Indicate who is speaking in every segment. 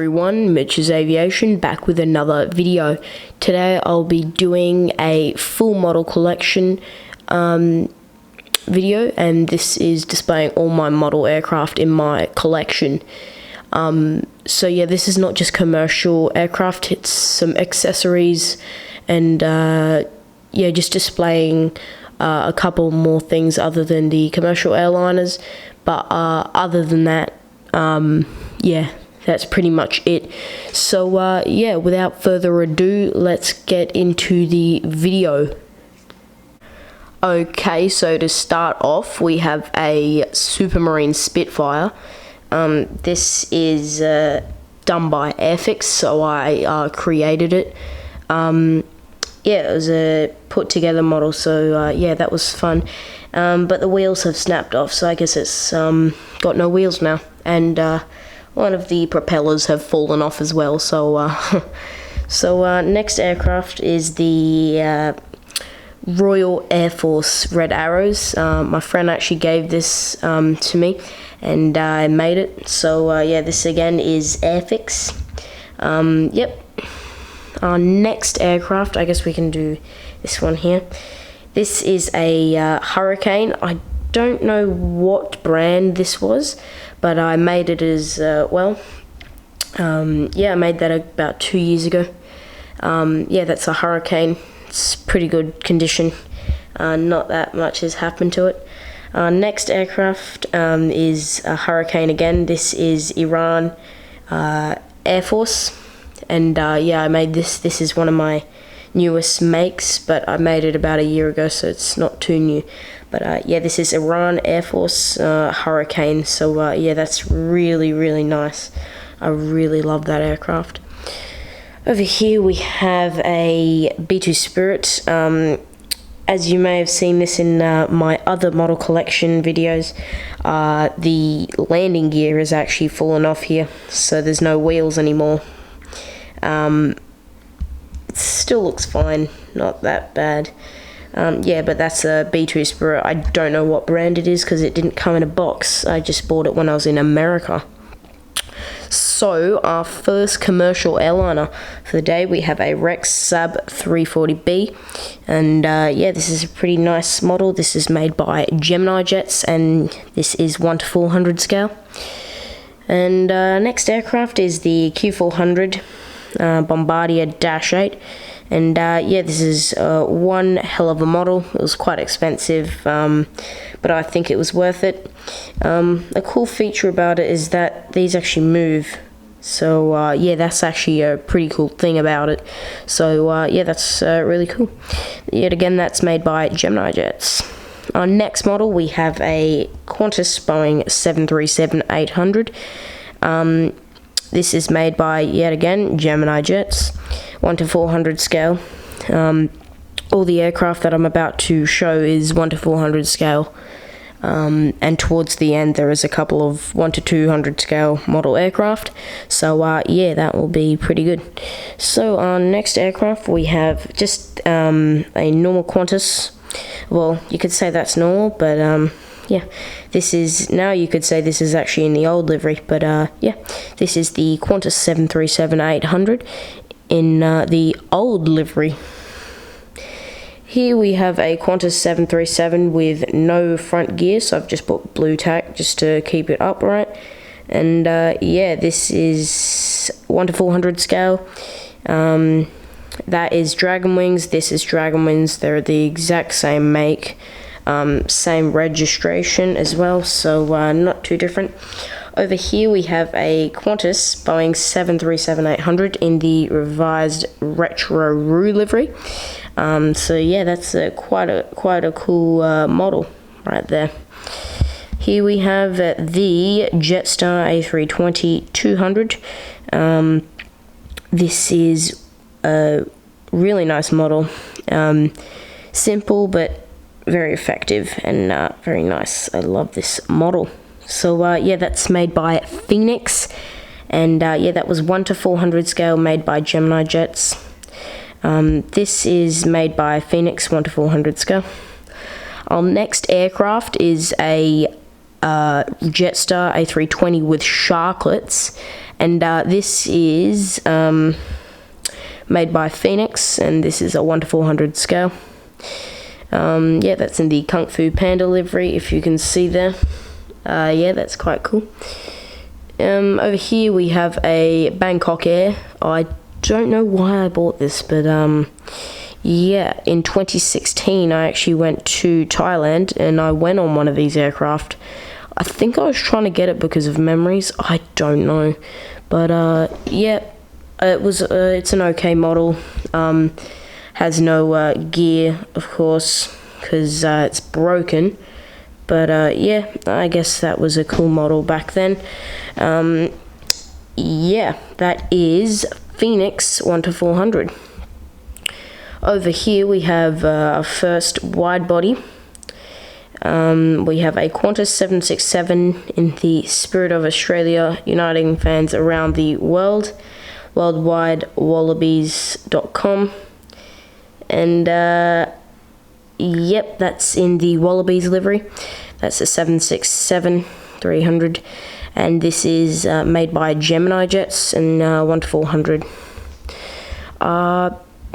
Speaker 1: everyone, Mitch's Aviation back with another video. Today I'll be doing a full model collection video, and this is displaying all my model aircraft in my collection. So yeah, this is not just commercial aircraft, it's some accessories and yeah, just displaying a couple more things other than the commercial airliners, but other than that, yeah, that's pretty much it. So yeah, without further ado, let's get into the video. Okay, so to start off, we have a Supermarine Spitfire. This is done by Airfix, so I created it. Yeah, it was a put together model, so yeah, that was fun. But the wheels have snapped off, so I guess it's got no wheels now, and one of the propellers have fallen off as well. So next aircraft is the Royal Air Force Red Arrows. My friend actually gave this to me, and I made it. So yeah, this again is Airfix. Yep. Our next aircraft, I guess we can do this one here. This is a Hurricane. I don't know what brand this was, but I made it as well. Yeah, I made that about 2 years ago. Yeah, that's a Hurricane. It's pretty good condition. Not that much has happened to it. Next aircraft is a Hurricane again. This is Iran Air Force. And yeah, I made this. This is one of my newest makes, but I made it about a year ago, so it's not too new. But yeah, this is Iran Air Force Hurricane. So yeah, that's really, really nice. I really love that aircraft. Over here we have a B2 Spirit. As you may have seen this in my other model collection videos, the landing gear is actually fallen off here, so there's no wheels anymore. It still looks fine, not that bad. Yeah, but that's a B2 Spirit. I don't know what brand it is because it didn't come in a box. I just bought it when I was in America. So our first commercial airliner for the day, we have a Rex Sab 340B, and yeah, this is a pretty nice model. This is made by Gemini Jets, and this is 1:400 scale. And next aircraft is the Q400 Bombardier Dash 8, and yeah, this is one hell of a model. It was quite expensive, but I think it was worth it. A cool feature about it is that these actually move, so yeah, that's actually a pretty cool thing about it. So yeah, that's really cool. Yet again, that's made by Gemini Jets. Our next model, we have a Qantas Boeing 737-800. This is made by, yet again, Gemini Jets, 1:400 scale. All the aircraft that I'm about to show is 1:400 scale. And towards the end, there is a couple of 1:200 scale model aircraft. So, yeah, that will be pretty good. So, our next aircraft, we have just a normal Qantas. Well, you could say that's normal, but yeah, this is, now you could say this is actually in the old livery, but yeah, this is the Qantas 737-800 in the old livery. Here we have a Qantas 737 with no front gear, so I've just put blue tack just to keep it upright. And yeah, this is 1:400 scale. That is Dragon Wings, this is Dragon Wings, they're the exact same make, same registration as well, so not too different. Over here we have a Qantas Boeing 737-800 in the revised Retro Roo livery. So yeah, that's quite a cool model right there. Here we have the Jetstar A320-200. This is a really nice model, simple but very effective and very nice. I love this model. So yeah, that's made by Phoenix, and yeah, that was 1:400 scale, made by Gemini Jets. This is made by Phoenix, 1:400 scale. Our next aircraft is a Jetstar A320 with sharklets, and this is made by Phoenix, and this is a 1:400 scale. Yeah, that's in the Kung Fu Panda livery, if you can see there. Yeah, that's quite cool. Over here we have a Bangkok Air. I don't know why I bought this, but yeah, in 2016 I actually went to Thailand and I went on one of these aircraft. I think I was trying to get it because of memories. I don't know, but yeah, it's an okay model. Has no gear, of course, because it's broken. But yeah, I guess that was a cool model back then. Yeah, that is Phoenix 1:400. Over here we have our first wide body. We have a Qantas 767 in the spirit of Australia, uniting fans around the world. Worldwide wallabies.com. And yep, that's in the Wallabies livery. That's a 767-300, and this is made by Gemini Jets and 1:400.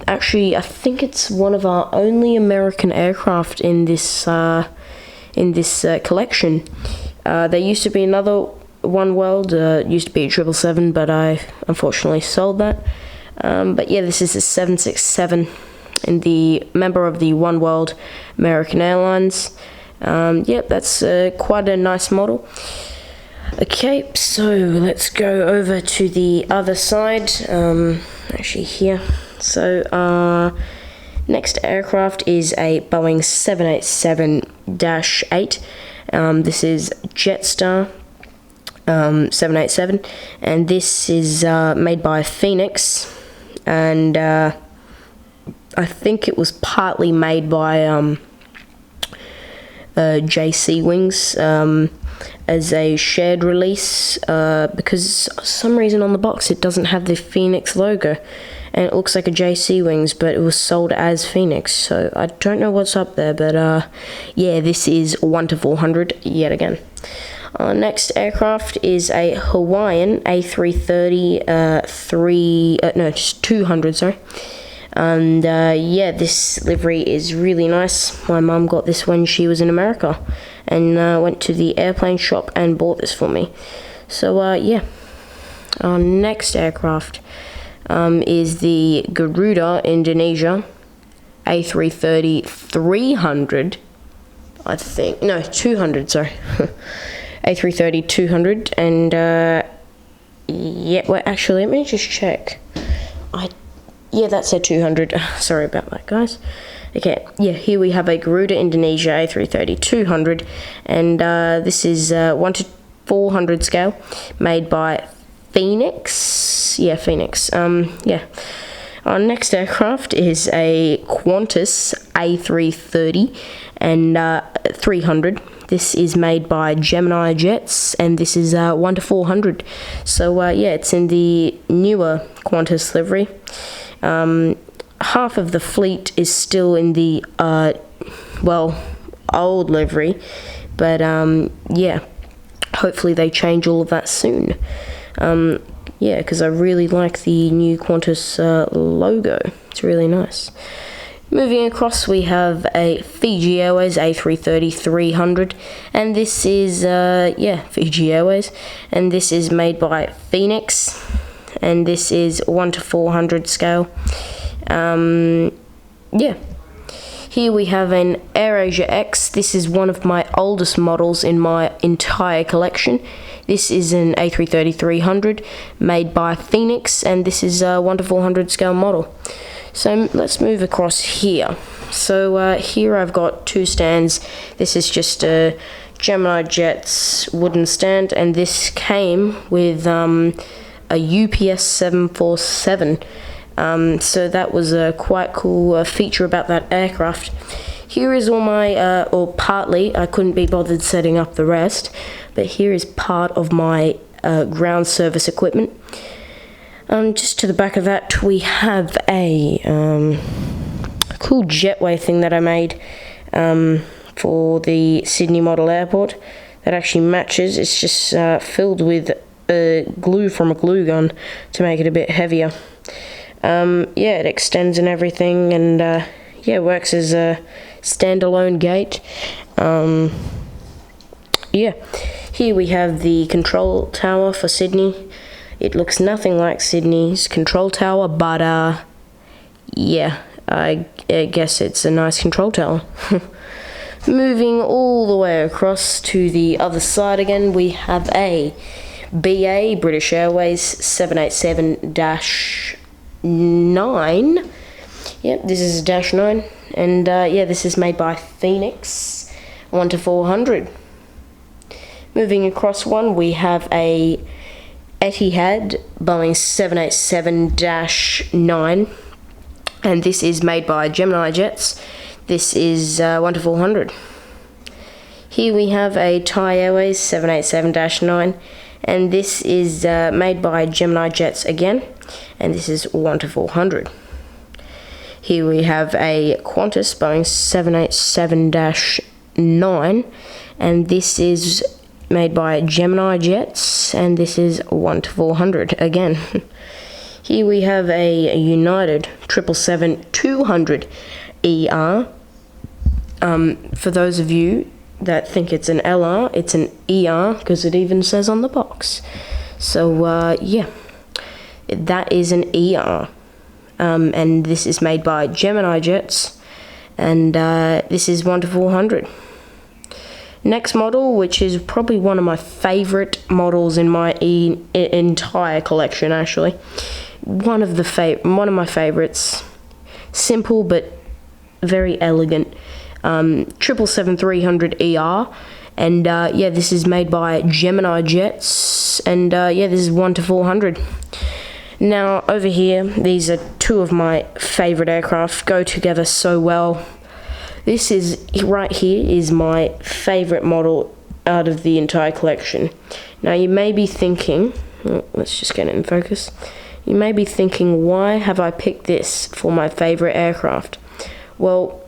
Speaker 1: Actually, I think it's one of our only American aircraft in this collection. There used to be another One World, used to be a 777, but I unfortunately sold that. But yeah, this is a 767. And the member of the One World American Airlines. Yep, that's quite a nice model. Okay, so let's go over to the other side. Actually here. So next aircraft is a Boeing 787-8. This is Jetstar 787, and this is made by Phoenix, and I think it was partly made by JC Wings as a shared release, because for some reason on the box it doesn't have the Phoenix logo, and it looks like a JC Wings, but it was sold as Phoenix, so I don't know what's up there, but yeah, this is 1:400 yet again. Next aircraft is a Hawaiian A330 200, sorry. And yeah, this livery is really nice. My mum got this when she was in America, and went to the airplane shop and bought this for me. So yeah, our next aircraft is the Garuda Indonesia A330-300, I think. No, 200, sorry. A330-200, and yeah, well, actually, let me just check. Yeah, that's a 200. Sorry about that, guys. Okay, yeah, here we have a Garuda Indonesia A330-200, and this is 1:400 scale, made by Phoenix. Yeah, Phoenix. Yeah. Our next aircraft is a Qantas A330 and 300. This is made by Gemini Jets, and this is 1:400. So yeah, it's in the newer Qantas livery. Half of the fleet is still in the old livery, but yeah, hopefully they change all of that soon. Yeah, because I really like the new Qantas logo. It's really nice. Moving across, we have a Fiji Airways A330-300, and this is yeah, Fiji Airways, and this is made by Phoenix, and this is 1:400 scale. Yeah. Here we have an AirAsia X. This is one of my oldest models in my entire collection. This is an A330-300 made by Phoenix, and this is a 1:400 scale model. So let's move across here. So here I've got two stands. This is just a Gemini Jets wooden stand, and this came with a UPS 747. So that was a quite cool feature about that aircraft. Here is all my, or partly, I couldn't be bothered setting up the rest, but here is part of my ground service equipment. Just to the back of that, we have a cool jetway thing that I made for the Sydney Model Airport. that actually matches. It's just filled with glue from a glue gun to make it a bit heavier. Yeah, it extends and everything, and yeah, works as a standalone gate. Yeah, here we have the control tower for Sydney. It looks nothing like Sydney's control tower, but yeah, I guess it's a nice control tower. Moving all the way across to the other side again, we have a BA, British Airways 787-9. Yep, this is a Dash 9, and yeah, this is made by Phoenix 1-400. Moving across one, we have a Etihad Boeing 787-9, and this is made by Gemini Jets. This is 1-400. Here we have a Thai Airways 787-9, and this is made by Gemini Jets again, and this is 1-400. Here we have a Qantas Boeing 787-9, and this is made by Gemini Jets, and this is 1-400 again. Here we have a United 777-200ER. For those of you that think it's an LR, it's an ER, because it even says on the box. So yeah, that is an ER. And this is made by Gemini Jets, and this is 1-400. Next model, which is probably one of my favorite models in my entire collection, actually. One of my favorites. Simple but very elegant. 777-300ER, and yeah, this is made by Gemini Jets, and yeah, this is 1-400. Now over here, these are two of my favorite aircraft, go together so well. This is right here is my favorite model out of the entire collection. Now you may be thinking, let's just get it in focus. You may be thinking, why have I picked this for my favorite aircraft? Well,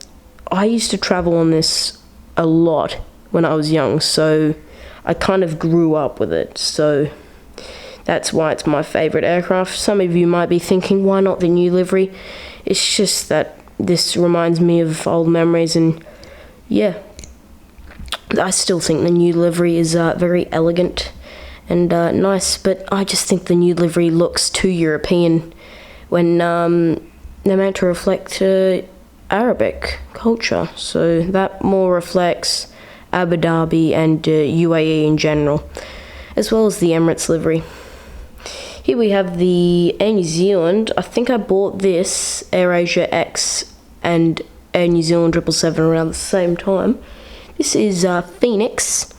Speaker 1: I used to travel on this a lot when I was young, so I kind of grew up with it, so that's why it's my favorite aircraft. Some of you might be thinking, why not the new livery? It's just that this reminds me of old memories, and yeah, I still think the new livery is very elegant and nice, but I just think the new livery looks too European when they're meant to reflect Arabic culture, so that more reflects Abu Dhabi and UAE in general, as well as the Emirates livery. Here we have the Air New Zealand. I think I bought this AirAsia X and Air New Zealand 777 around the same time. This is Phoenix.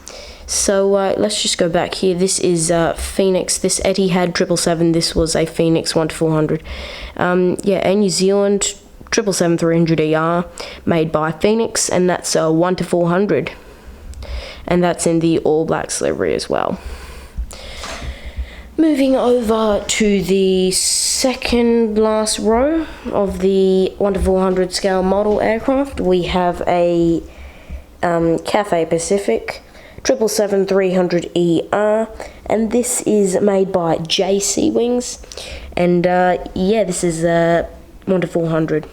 Speaker 1: So let's just go back here. This is Phoenix. This Etihad 777. This was a Phoenix 1-400. Yeah, Air New Zealand 777-300ER, made by Phoenix, and that's a 1-400. And that's in the All Blacks livery as well. Moving over to the second last row of the 1-400 scale model aircraft, we have a Cathay Pacific 777-300ER, and this is made by JC Wings, and yeah, this is 1-400.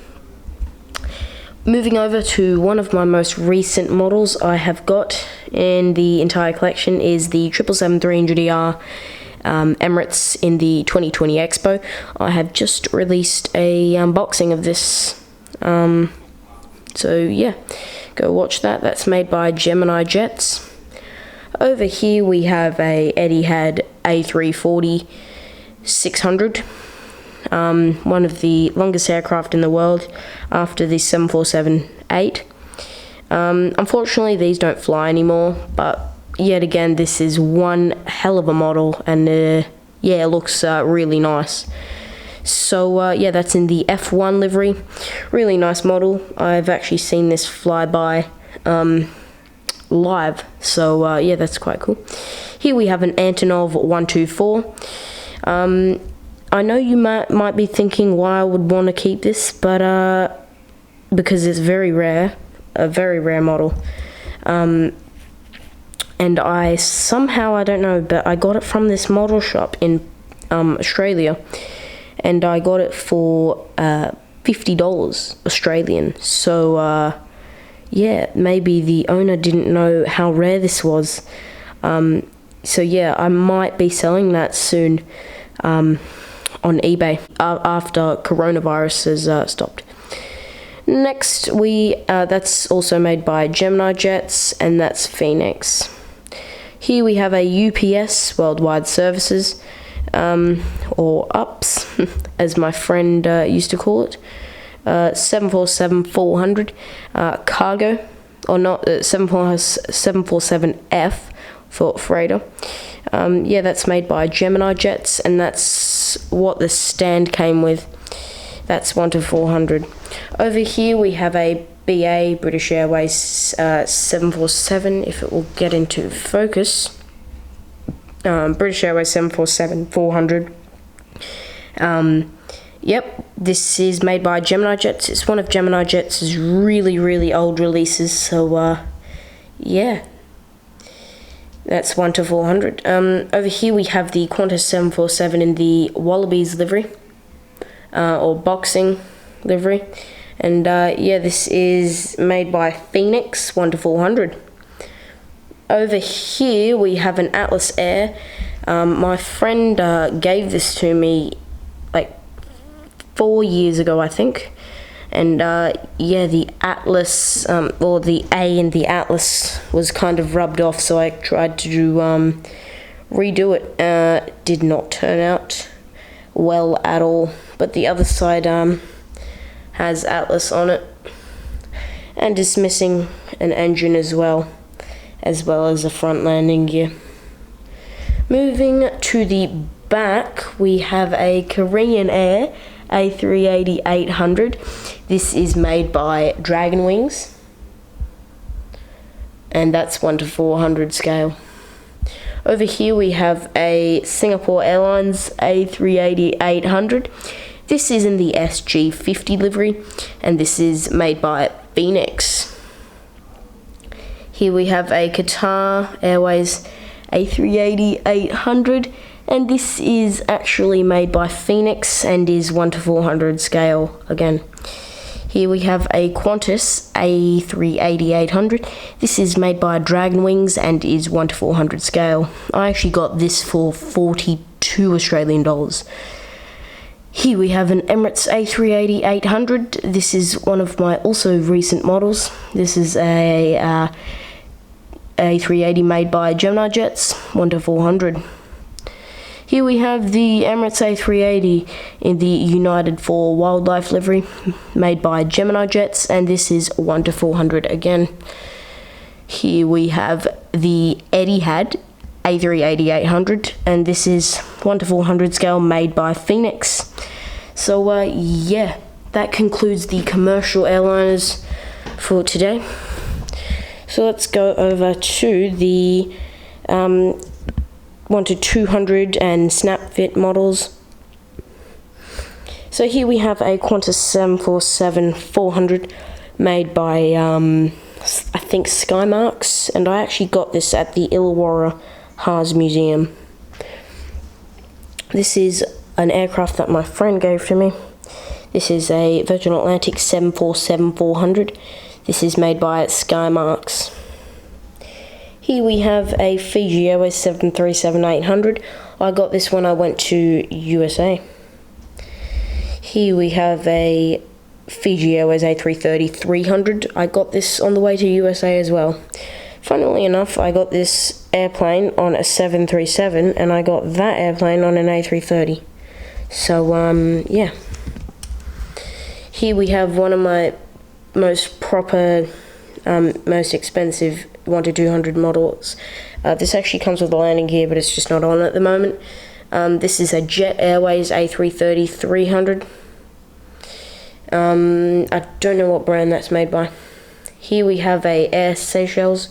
Speaker 1: Moving over to one of my most recent models I have got in the entire collection is the 777-300ER Emirates in the 2020 Expo. I have just released a unboxing of this, so yeah, go watch that. That's made by Gemini Jets. Over here we have a Etihad A340-600, one of the longest aircraft in the world after the 747-8. Unfortunately, these don't fly anymore, but yet again, this is one hell of a model, and yeah, it looks really nice. So yeah, that's in the F1 livery. Really nice model. I've actually seen this fly by live, so yeah, that's quite cool. Here we have an Antonov 124. I know you might be thinking why I would want to keep this, but because it's very rare, a very rare model. and I somehow, I don't know, but I got it from this model shop in Australia, and I got it for $50 Australian. So yeah, maybe the owner didn't know how rare this was. So yeah, I might be selling that soon on eBay after coronavirus has stopped. Next, that's also made by Gemini Jets, and that's Phoenix. Here we have a UPS, Worldwide Services, or UPS, as my friend used to call it. 747-400 cargo, or not, 747F for freighter. Yeah, that's made by Gemini Jets, and that's what the stand came with. That's 1-400. Over here we have a BA, British Airways 747, if it will get into focus. British Airways 747-400. Yep, this is made by Gemini Jets. It's one of Gemini Jets' really, really old releases, so yeah. That's 1-400. Over here we have the Qantas 747 in the Wallabies livery, or boxing livery. And yeah, this is made by Phoenix, 1-400. Over here we have an Atlas Air. My friend gave this to me like 4 years ago, I think. And yeah, the Atlas, or the A in the Atlas was kind of rubbed off, so I tried to redo it. Did not turn out well at all, but the other side has Atlas on it, and is missing an engine as well as a front landing gear. Moving to the back, we have a Korean Air A380-800. This is made by Dragon Wings, and that's 1-400 scale. Over here we have a Singapore Airlines A380-800. This is in the SG50 livery, and this is made by Phoenix. Here we have a Qatar Airways A380-800, and this is actually made by Phoenix and is 1-400 scale again. Here we have a Qantas A380-800. This is made by Dragon Wings and is 1-400 scale. I actually got this for 42 Australian dollars. Here we have an Emirates A380-800. This is one of my also recent models. This is a A380 made by Gemini Jets, 1-400. Here we have the Emirates A380 in the United for Wildlife livery, made by Gemini Jets, and this is 1-400 again. Here we have the Etihad A380-800, and this is 1-400 scale, made by Phoenix. So yeah, that concludes the commercial airliners for today. So let's go over to the 1-200 and SnapFit models. So here we have a Qantas 747-400 made by I think Skymarks, and I actually got this at the Illawarra Haas Museum. This is an aircraft that my friend gave to me. This is a Virgin Atlantic 747-400. This is made by Skymarks. Here we have a Fiji Airways 737-800. I got this when I went to USA. Here we have a Fiji Airways A330-300. I got this on the way to USA as well. Funnily enough, I got this airplane on a 737, and I got that airplane on an A330. So, yeah. Here we have one of my most proper, most expensive 1-200 models. This actually comes with a landing gear, but it's just not on at the moment. This is a Jet Airways A330-300. I don't know what brand that's made by. Here we have a Air Seychelles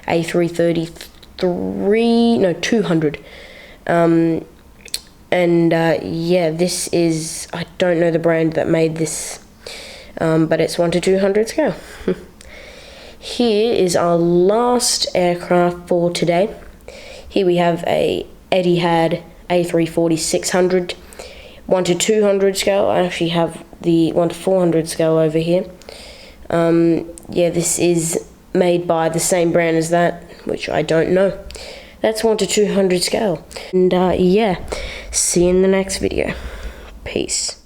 Speaker 1: A330-200. Yeah, this is, I don't know the brand that made this, but it's 1-200 scale. here is our last aircraft for today. Here we have a Etihad A340-600 1:200 scale. I actually have the 1:400 scale over here. Yeah, this is made by the same brand as that, which I don't know. That's 1:200 scale. And yeah, see you in the next video. Peace.